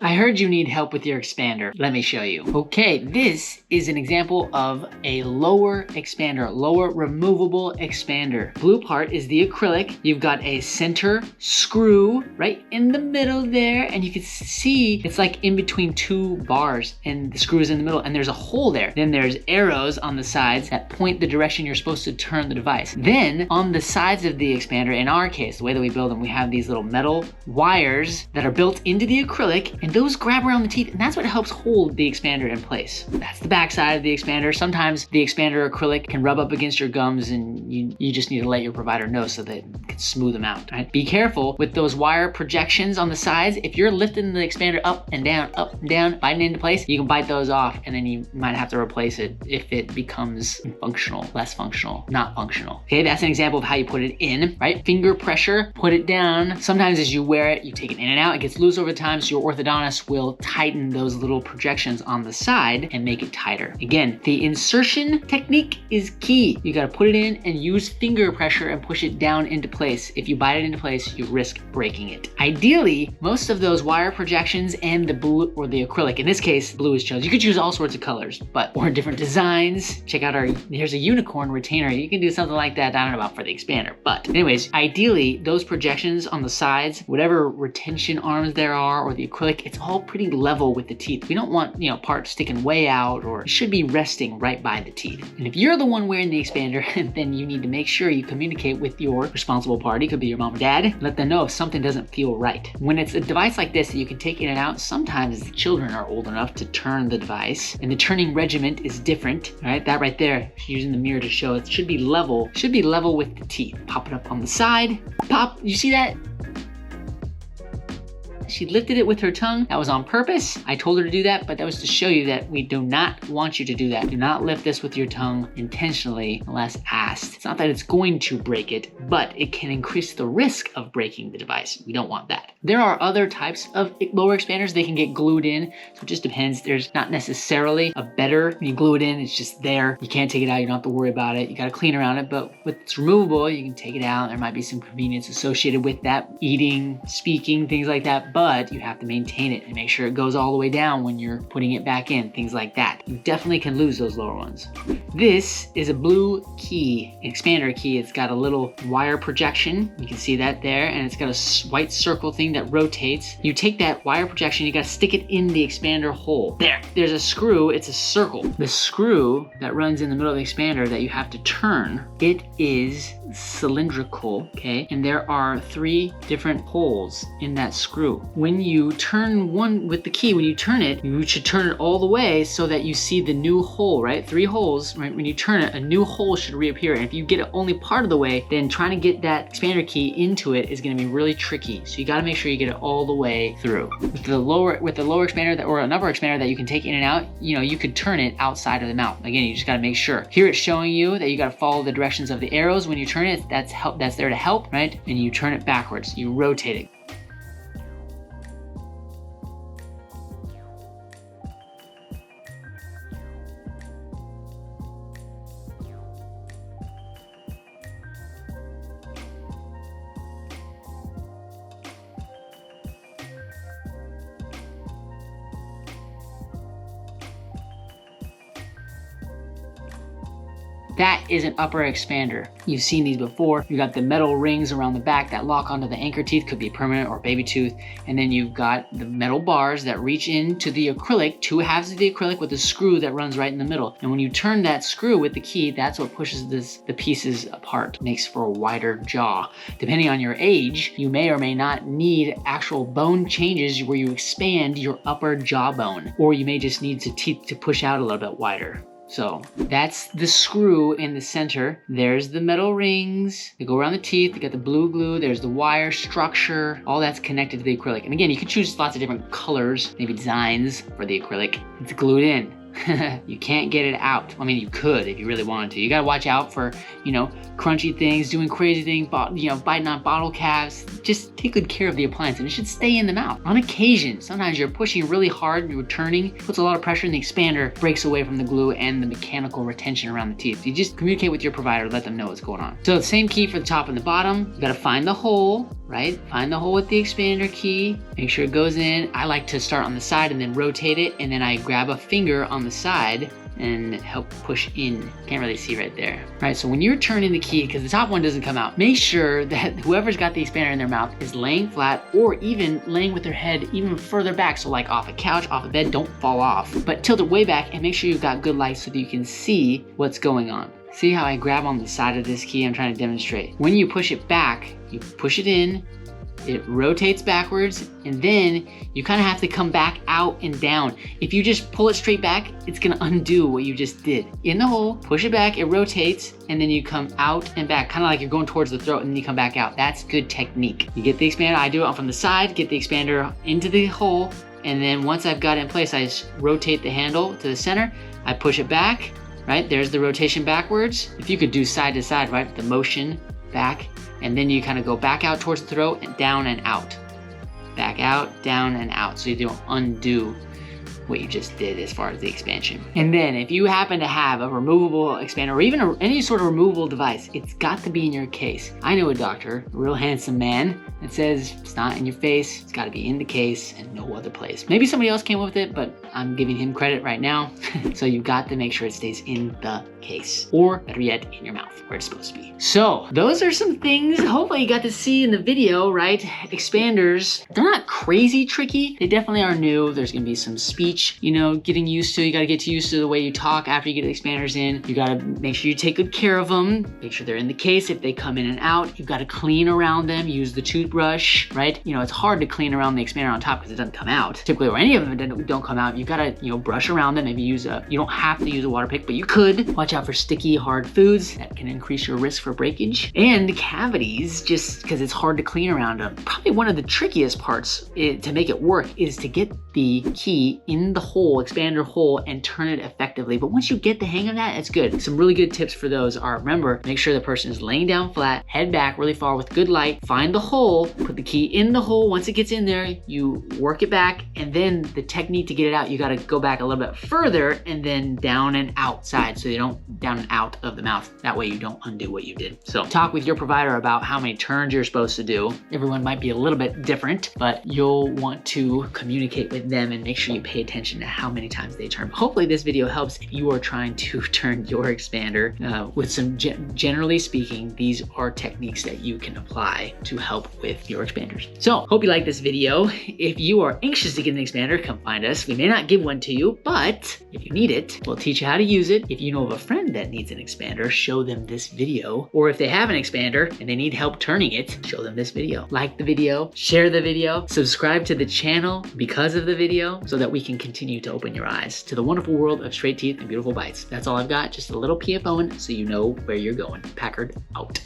I heard you need help with your expander. Let me show you. Okay, this is an example of a lower expander, lower removable expander. Blue part is the acrylic. You've got a center screw right in the middle there, and you can see it's like in between two bars, and the screw is in the middle, and there's a hole there. Then there's arrows on the sides that point the direction you're supposed to turn the device. Then on the sides of the expander, in our case, the way that we build them, we have these little metal wires that are built into the acrylic, and those grab around the teeth, and that's what helps hold the expander in place. That's the back side of the expander. Sometimes the expander acrylic can rub up against your gums, and you just need to let your provider know so that it can smooth them out. Right? Be careful with those wire projections on the sides. If you're lifting the expander up and down, biting into place, you can bite those off, and then you might have to replace it if it becomes functional, less functional, not functional. Okay, that's an example of how you put it in, right? Finger pressure, put it down. Sometimes as you wear it, you take it in and out, it gets loose over time, so your orthodontist will tighten those little projections on the side and make it tighter. Again, the insertion technique is key. You gotta put it in and use finger pressure and push it down into place. If you bite it into place, you risk breaking it. Ideally, most of those wire projections and the blue or the acrylic, in this case, blue is chosen. You could choose all sorts of colors, or different designs. Check out here's a unicorn retainer. You can do something like that. I don't know about for the expander, but anyways, ideally, those projections on the sides, whatever retention arms there are, or the acrylic, it's all pretty level with the teeth. We don't want, parts sticking way out, or it should be resting right by the teeth. And if you're the one wearing the expander, then you need to make sure you communicate with your responsible party, could be your mom or dad, let them know if something doesn't feel right. When it's a device like this that you can take in and out, sometimes the children are old enough to turn the device, and the turning regiment is different, all right? That right there, using the mirror to show it, should be level with the teeth. Pop it up on the side, pop, you see that? She lifted it with her tongue. That was on purpose. I told her to do that, but that was to show you that we do not want you to do that. Do not lift this with your tongue intentionally unless asked. It's not that it's going to break it, but it can increase the risk of breaking the device. We don't want that. There are other types of lower expanders. They can get glued in, so it just depends. There's not necessarily a better. When you glue it in, it's just there. You can't take it out. You don't have to worry about it. You got to clean around it, but with it's removable, you can take it out. There might be some convenience associated with that, eating, speaking, things like that, but you have to maintain it and make sure it goes all the way down when you're putting it back in, things like that. You definitely can lose those lower ones. This is a blue key, expander key. It's got a little wire projection. You can see that there, and it's got a white circle thing that rotates. You take that wire projection, you got to stick it in the expander hole. There's a screw, it's a circle. The screw that runs in the middle of the expander that you have to turn, it is cylindrical, okay? And there are 3 different holes in that screw. When you turn one with the key, when you turn it, you should turn it all the way so that you see the new hole, right? 3 holes, right? When you turn it, a new hole should reappear. And if you get it only part of the way, then trying to get that expander key into it is gonna be really tricky. So you gotta make sure you get it all the way through. With the lower expander or an upper expander that you can take in and out, you could turn it outside of the mouth. Again, you just gotta make sure. Here it's showing you that you gotta follow the directions of the arrows when you turn it. That's there to help, right? And you turn it backwards, you rotate it. That is an upper expander. You've seen these before. You got the metal rings around the back that lock onto the anchor teeth, could be permanent or baby tooth. And then you've got the metal bars that reach into the acrylic, 2 halves of the acrylic with a screw that runs right in the middle. And when you turn that screw with the key, that's what pushes the pieces apart, makes for a wider jaw. Depending on your age, you may or may not need actual bone changes where you expand your upper jawbone, or you may just need the teeth to push out a little bit wider. So that's the screw in the center. There's the metal rings that go around the teeth. You got the blue glue. There's the wire structure. All that's connected to the acrylic. And again, you can choose lots of different colors, maybe designs for the acrylic. It's glued in. You can't get it out. I mean, you could if you really wanted to. You gotta watch out for, crunchy things, doing crazy things, biting on bottle caps. Just take good care of the appliance and it should stay in the mouth. On occasion, sometimes you're pushing really hard, you're turning, puts a lot of pressure and the expander breaks away from the glue and the mechanical retention around the teeth. You just communicate with your provider, let them know what's going on. So the same key for the top and the bottom. You gotta find the hole, right? Find the hole with the expander key, make sure it goes in. I like to start on the side and then rotate it, and then I grab a finger on the side and help push in. Can't really see right there. All right, so when you're turning the key, because the top one doesn't come out, make sure that whoever's got the expander in their mouth is laying flat or even laying with their head even further back. So like off a couch, off a bed, don't fall off, but tilt it way back and make sure you've got good light so that you can see what's going on. See how I grab on the side of this key? I'm trying to demonstrate. When you push it back, you push it in, it rotates backwards, and then you kind of have to come back out and down. If you just pull it straight back, it's gonna undo what you just did. In the hole, push it back, it rotates, and then you come out and back, kind of like you're going towards the throat, and then you come back out. That's good technique. You get the expander, I do it from the side, get the expander into the hole, and then once I've got it in place, I just rotate the handle to the center, I push it back, right? There's the rotation backwards. If you could do side to side, right? The motion back, and then you kind of go back out towards the throat and down and out. Back out, down and out. So you don't undo what you just did as far as the expansion. And then if you happen to have a removable expander or even any sort of removable device, it's got to be in your case. I know a doctor, a real handsome man, that says it's not in your face, it's got to be in the case and no other place. Maybe somebody else came up with it, but I'm giving him credit right now. So you've got to make sure it stays in the case, or better yet, in your mouth where it's supposed to be. So those are some things hopefully you got to see in the video, right? Expanders, they're not crazy tricky. They definitely are new. There's gonna be some speech, you know, getting used to. You gotta get used to the way you talk after you get the expanders in. You gotta make sure you take good care of them. Make sure they're in the case. If they come in and out, you've gotta clean around them. Use the toothbrush, right? You know, it's hard to clean around the expander on top because it doesn't come out. Typically, or any of them don't come out, you've gotta, you know, brush around them. Maybe you don't have to use a water pick, but you could. Watch out for sticky, hard foods. That can increase your risk for breakage. And cavities, just because it's hard to clean around them. Probably one of the trickiest parts to make it work is to get the key in the hole, expander hole, and turn it effectively. But once you get the hang of that, it's good. Some really good tips for those are, remember, make sure the person is laying down flat, head back really far with good light, find the hole, put the key in the hole. Once it gets in there, you work it back, and then the technique to get it out, you gotta go back a little bit further and then down and outside, so you don't down and out of the mouth. That way you don't undo what you did. So talk with your provider about how many turns you're supposed to do. Everyone might be a little bit different, but you'll want to communicate with them and make sure you pay attention to how many times they turn. Hopefully this video helps if you are trying to turn your expander with some, generally speaking, these are techniques that you can apply to help with your expanders. So hope you like this video. If you are anxious to get an expander, come find us. We may not give one to you, but if you need it, we'll teach you how to use it. If you know of a friend that needs an expander, show them this video. Or if they have an expander and they need help turning it, show them this video. Like the video, share the video, subscribe to the channel because of the video so that we can continue to open your eyes to the wonderful world of straight teeth and beautiful bites. That's all I've got, just a little PFOing so you know where you're going. Packard out.